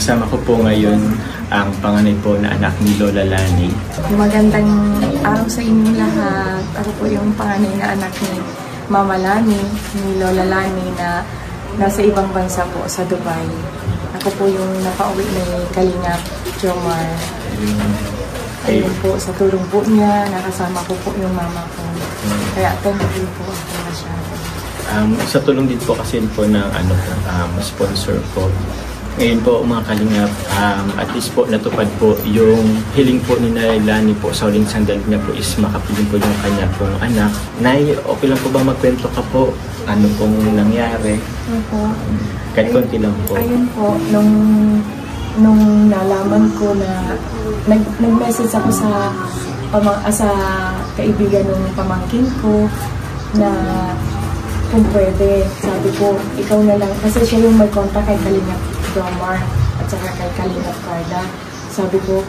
Kasama ko po ngayon ang panganay po na anak ni Lola Lani. Magandang araw sa inyong lahat. Ako po yung panganay na anak ni Mama Lani, ni Lola Lani na nasa ibang bansa po sa Dubai. Ako po yung napauwi ni Kalingap Jomar. Ayun po, sa tulong po niya, nakasama ko po yung mama ko. Kaya thankful po ako masyado. Sa tulong din po kasi po ng sponsor po. Ngayon po mga Kalingap, at least po natupad po yung hiling po ni Lani po sa huling sandali niya po is makapiling po yung kanya pong anak. Nay, okay lang po ba magkwento ka po? Ano pong nangyari? Opo. Kahit konti lang po. Ayun po, nung nalaman ko na nag-message ako sa kaibigan ng pamangkin ko na kung pwede, sabi ko, ikaw na lang, kasi siya yung may contact kay Kalingap Jomar at saka kay Kalingap Carla. Sabi ko,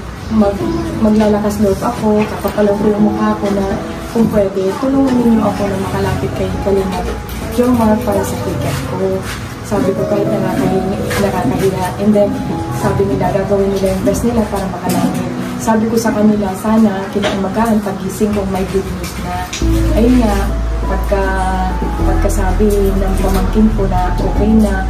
maglalakas loob ako, kapapalang ko yung mukha ko na kung pwede, tulungan ninyo ako na makalapit kay Kalingap Jomar para sa ticket ko. Sabi ko kahit nakakahiya. And then, sabi nila, gagawin nila yung best nila para makalapit. Sabi ko sa kanila, sana kinaumagahan pagising kung may good news na. Ayun nga, pagkasabi ng pamangkin ko na okay na,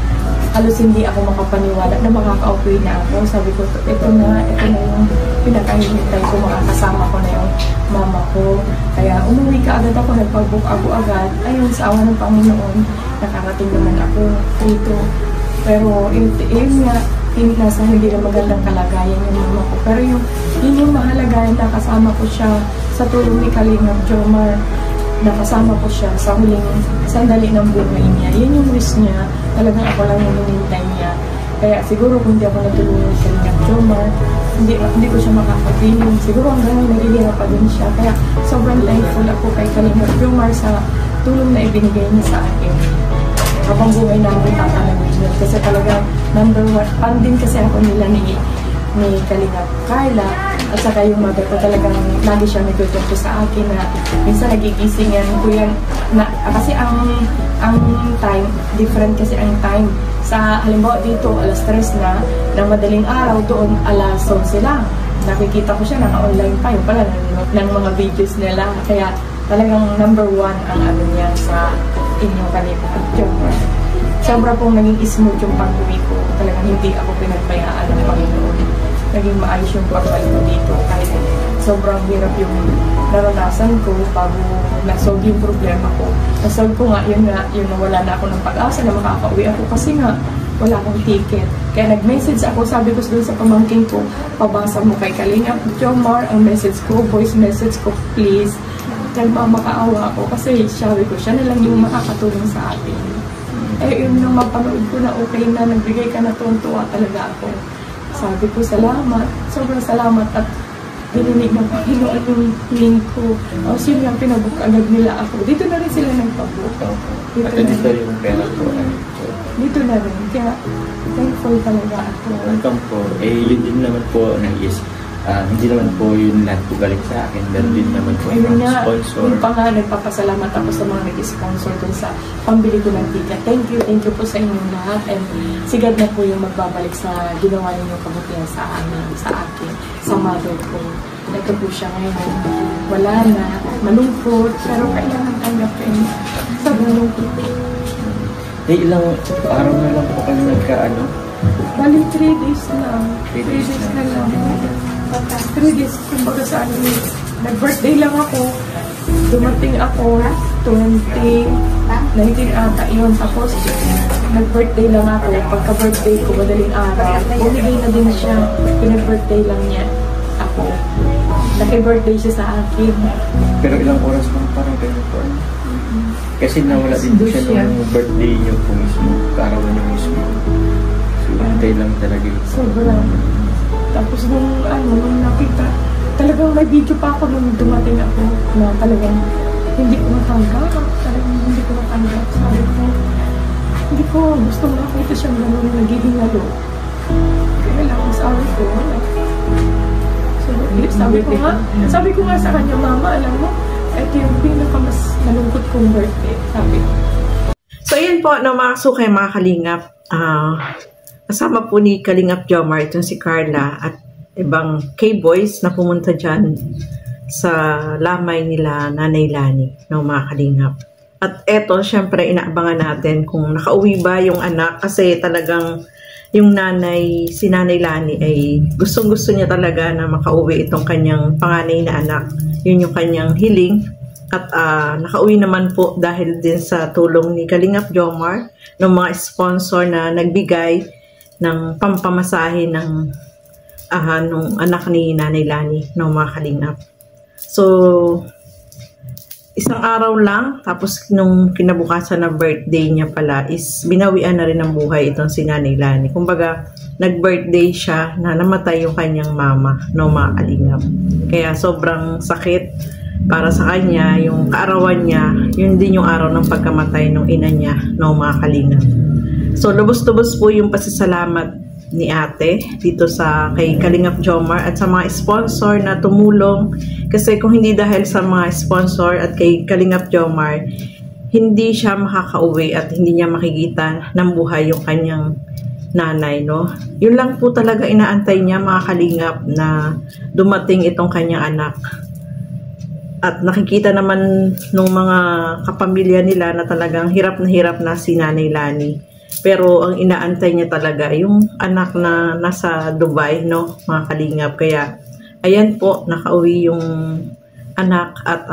halos hindi ako makapaniwala na makaka-okay na ako. Sabi ko, ito na yung pinakahihintay ko, makakasama ko na yung mama ko. Kaya umuwi ka agad ako, nagpag-book ako agad. Ayun, sa awa ng Panginoon, nakarating naman ako dito. Pero yun nga, nasa hindi na magandang kalagayan yung mama ko. Pero yun yung mahalaga, nakasama ko siya sa tulong ni Kalingap Jomar. Nakasama ko siya sa huling sandali ng buhay niya. Yan yung wish niya. Talagang ako lang yung hinintay niya. Kaya siguro kung hindi ako natulungan ni Kalingap Jomar, hindi ko siya makakapiling. Siguro hanggang naghihirap pa din siya. Kaya sobrang thankful ako kay Kalingap Jomar sa tulong na ibinigay niya sa akin. Habang buhay namin tatanawin yun. Kasi talagang number one, fan din kasi ako nila ni Kalingap Carla. At saka yung mother ko talagang lagi siya nagtutungko sa akin na minsan nagigising yan ko yan kasi ang time, different kasi ang time. Sa halimbawa dito, alas 3 na, ng madaling araw, doon alas 11 lang. Nakikita ko siya, naka-online pa yun pala ng mga videos nila. Kaya talagang number one ang ano niya sa inyong Kalingap Jomar. Sobra pong naging smooth yung pag-uwi ko. Talagang hindi ako pinagbayaan ng Panginoon. Naging maayos yung pagbalik ko dito kahit sobrang hirap yung naranasan ko bago na-solve yung problema ko. Na-solve ko nga, yun nawala na ako ng pag-asa na makaka-uwi ako kasi nga wala akong ticket. Kaya nag-message ako, sabi ko doon sa pamangkin ko, pabasa mo kay Kalingap Jomar ang message ko, voice message ko, please. Nagmamakaawa ako kasi sabi ko, siya na lang yung makakatulong sa atin. Yun nung mapanood ko na okay na, nagbigay ka na tuwa talaga ako. Sabi ko, salamat. Sobrang salamat at dininig ng Panginoon yung link ko. Yun yung pinabook agad nila ako. Dito na rin sila nagpabook. At dito yung pera ko. Dito na rin. Kaya thankful talaga ako. Welcome po. Yun din naman po hindi naman po yun lahat po galing sa akin. Meron din naman po yung sponsor. Yung pa nga, nagpapasalamat ako sa mga nag-sponsor dun sa pambili ko ng ticket. Thank you po sa inyong lahat. And sigad na po yung magbabalik sa ginawa ninyong kabutihan sa akin, sa mother ko. Ito po siya ngayon. Wala na, malungkot, pero kailangan tanggapin. Sobrang lungkot po. Ilang araw na lang po kayo nagkaano? Bali 3 days na. 3 days na lang. 3 days, kumbaga sa nag-birthday lang ako. Dumating ako, 19 ata yun. Tapos, nag-birthday lang ako. Pagka-birthday ko, madaling araw. Bumigay na din siya. Pinag-birthday lang niya ako. Naki-birthday siya sa akin. Pero ilang oras lang parang kayo po? Kasi nawala din po siya nung birthday niyo po mismo. Kaarawan niyo mismo. So, birthday lang talaga yun. Sobrang. Tapos nung nakita, talagang may video pa ako nung dumating ako na talagang hindi ko matanggap. Sabi ko, hindi ko gusto makita siyang gano'n na nagiging lalo. Kaya lang, sabi ko, wala. So, sabi ko nga sa kanya, Mama, alam mo, ito yung pinaka-mas nalungkot kong birthday. Sabi ko. So, ayun po, mga sukay, mga kalingap. kasama po ni Kalingap Jomar itong si Carla at ibang K-boys na pumunta dyan sa lamay nila Nanay Lani ng mga Kalingap. At eto, syempre inaabangan natin kung nakauwi ba yung anak kasi talagang yung si Nanay Lani ay gustong-gusto niya talaga na makauwi itong kanyang panganay na anak. Yun yung kanyang hiling. At nakauwi naman po dahil din sa tulong ni Kalingap Jomar ng mga sponsor na nagbigay ng pampamasahe ng nung anak ni Nanay Lani ng mga Kalingap. So, isang araw lang, tapos nung kinabukasan na birthday niya pala is binawian na rin ng buhay itong si Nanay Lani. Kumbaga, nag-birthday siya na namatay yung kanyang mama ng mga Kalingap. Kaya sobrang sakit para sa kanya, yung kaarawan niya, yun din yung araw ng pagkamatay ng ina niya ng mga Kalingap. So, lubos-lubos po yung pasasalamat ni ate dito kay Kalingap Jomar at sa mga sponsor na tumulong, kasi kung hindi dahil sa mga sponsor at kay Kalingap Jomar, hindi siya makakauwi at hindi niya makikita ng buhay yung kanyang nanay, no? Yun lang po talaga inaantay niya, mga Kalingap, na dumating itong kanyang anak. At nakikita naman nung mga kapamilya nila na talagang hirap na si Nanay Lani. Pero ang inaantay niya talaga yung anak na nasa Dubai, no, mga Kalingap. Kaya ayan po, nakauwi yung anak at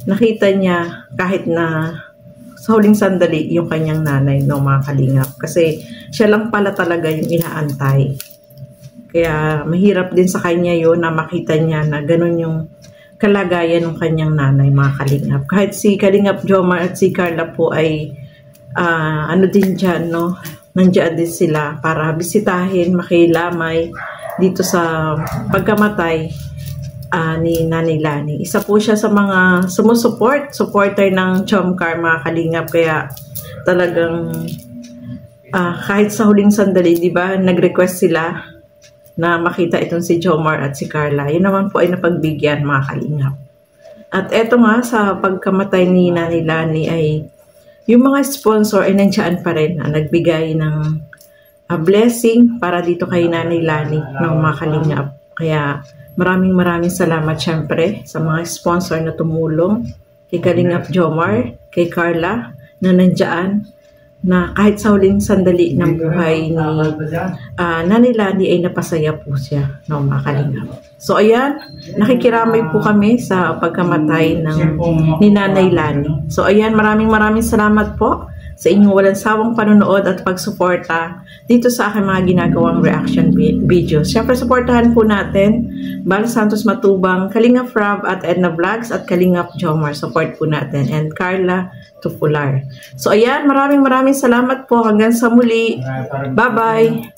nakita niya kahit na sa huling sandali yung kanyang nanay, no, mga Kalingap. Kasi siya lang pala talaga yung inaantay. Kaya mahirap din sa kanya yun na makita niya na ganun yung kalagayan ng kanyang nanay, mga Kalingap. Kahit si Kalingap Jomar at si Carla po ay din dyan, no? Nandiyan din sila para bisitahin, makilamay dito sa pagkamatay ni Nanay Lani. Isa po siya sa mga supporter ng Chomcar, mga Kalingap. Kaya talagang kahit sa huling sandali, di ba, nag-request sila na makita itong si Jomar at si Carla. Yun naman po ay napagbigyan, mga Kalingap. At eto nga, sa pagkamatay ni Nanay Lani ay yung mga sponsor ay nandiyan pa rin na nagbigay ng blessing para dito kay Nanay Lani ng mga Kalingap. Kaya maraming salamat syempre sa mga sponsor na tumulong kay Kalingap Jomar, kay Carla na nandiyan, na kahit sa huling sandali ng buhay ni Nanay Lani ay napasaya po siya ng mga Kalingap. So ayan, nakikiramay po kami sa pagkamatay ni Nanay Lani. So ayan, maraming salamat po sa inyong walang sawang panonood at pagsuporta dito sa aking mga ginagawang reaction videos. Siyempre, suportahan po natin Bal Santos Matubang, Kalingap Rob at Edna Vlogs at Kalingap Jomar. Support po natin. And Carla Tupular. So ayan, maraming salamat po. Hanggang sa muli. Bye-bye!